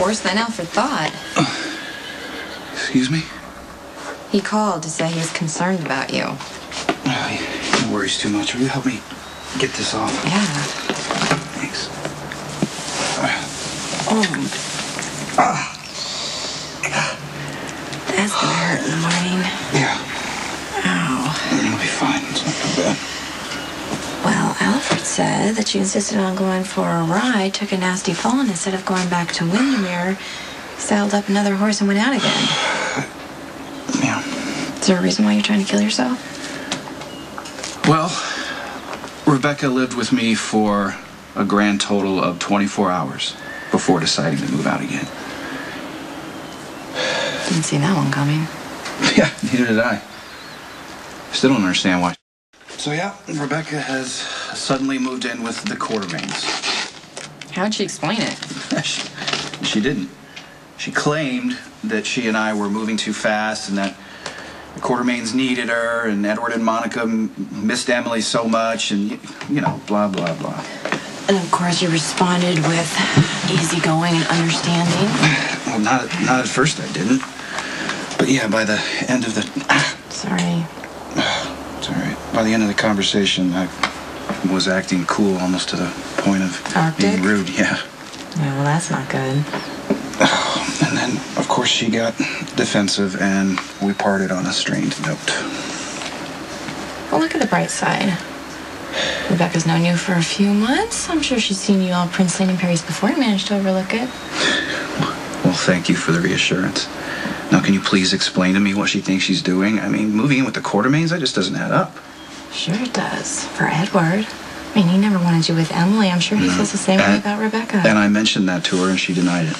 Worse than Alfred thought. Excuse me? He called to say he was concerned about you. He worries too much. Will you help me get this off? Yeah. Thanks. That's gonna hurt in the morning. Yeah. Ow. It'll be fine. It's not too bad. Well, Alfred said that you insisted on going for a ride, took a nasty fall, and instead of going back to Windermere, saddled up another horse and went out again. Yeah. Is there a reason why you're trying to kill yourself? Well, Rebecca lived with me for a grand total of 24 hours before deciding to move out again. Didn't see that one coming. Yeah, neither did I. Still don't understand why. So yeah, Rebecca has suddenly moved in with the Quartermains. How'd she explain it? She didn't. She claimed that she and I were moving too fast and that the Quartermains needed her and Edward and Monica missed Emily so much and, you know, blah, blah, blah. And of course you responded with easygoing and understanding. Well, not at first I didn't. But yeah, by the end of the... Sorry. It's all right. By the end of the conversation, I was acting cool almost to the point of being rude, yeah. Yeah, well, that's not good. And then, of course, she got defensive, and we parted on a strained note. Well, look at the bright side. Rebecca's known you for a few months. I'm sure she's seen you all princely in Paris before and managed to overlook it. Well, thank you for the reassurance. Now, can you please explain to me what she thinks she's doing? I mean, moving in with the Quartermains, that just doesn't add up. Sure it does. For Edward. I mean, he never wanted you with Emily. I'm sure he feels the same way about Rebecca. And I mentioned that to her, and she denied it.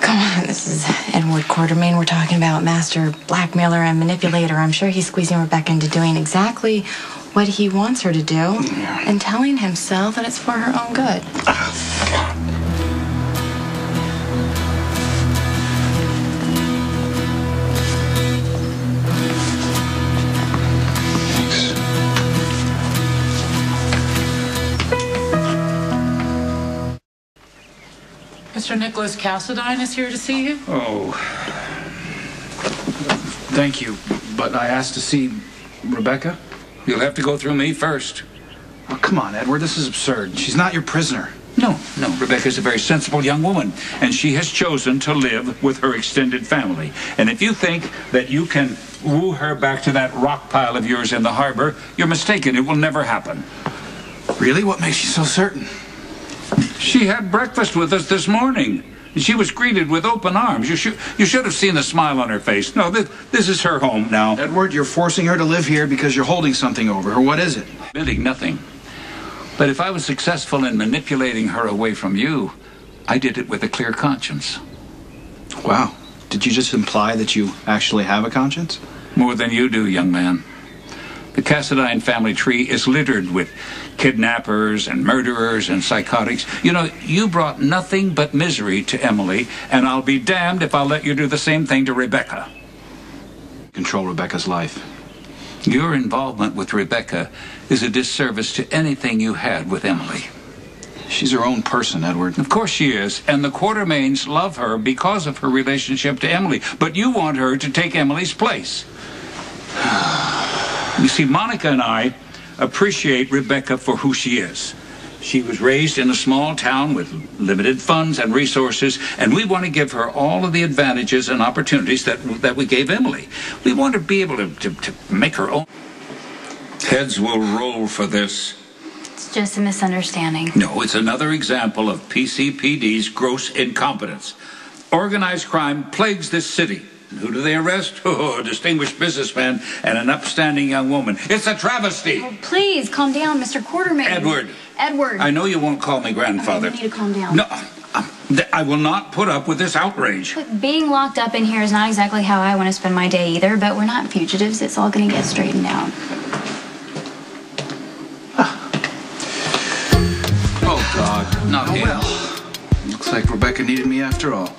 Come on, this is Edward Quartermain. We're talking about master blackmailer and manipulator. I'm sure he's squeezing Rebecca into doing exactly what he wants her to do and telling himself that it's for her own good. Mr. Nikolas Cassadine is here to see you. Oh. Thank you, but I asked to see Rebecca. You'll have to go through me first. Oh, come on, Edward, this is absurd. She's not your prisoner. No. Rebecca's a very sensible young woman, and she has chosen to live with her extended family. And if you think that you can woo her back to that rock pile of yours in the harbor, you're mistaken. It will never happen. Really? What makes you so certain? She had breakfast with us this morning. She was greeted with open arms. You should have seen the smile on her face. No, this is her home now. Edward, you're forcing her to live here because you're holding something over her. What is it? Really nothing. But if I was successful in manipulating her away from you, I did it with a clear conscience. Wow. Did you just imply that you actually have a conscience? More than you do, young man. The Cassadine family tree is littered with kidnappers and murderers and psychotics. You know, you brought nothing but misery to Emily, and I'll be damned if I'll let you do the same thing to Rebecca. Control Rebecca's life. Your involvement with Rebecca is a disservice to anything you had with Emily. She's her own person, Edward. Of course she is, and the Quartermains love her because of her relationship to Emily, but you want her to take Emily's place. You see, Monica and I appreciate Rebecca for who she is. She was raised in a small town with limited funds and resources, and we want to give her all of the advantages and opportunities that we gave Emily. We want her to be able to make her own. Heads will roll for this. It's just a misunderstanding. No, it's another example of PCPD's gross incompetence. Organized crime plagues this city. Who do they arrest? Oh, a distinguished businessman and an upstanding young woman. It's a travesty. Oh, please, calm down, Mr. Quartermain. Edward. Edward. I know you won't call me grandfather. Okay, you need to calm down. No, I will not put up with this outrage. Look, being locked up in here is not exactly how I want to spend my day either, but we're not fugitives. It's all going to get straightened out. Oh, God. Not him. Well, looks like Rebecca needed me after all.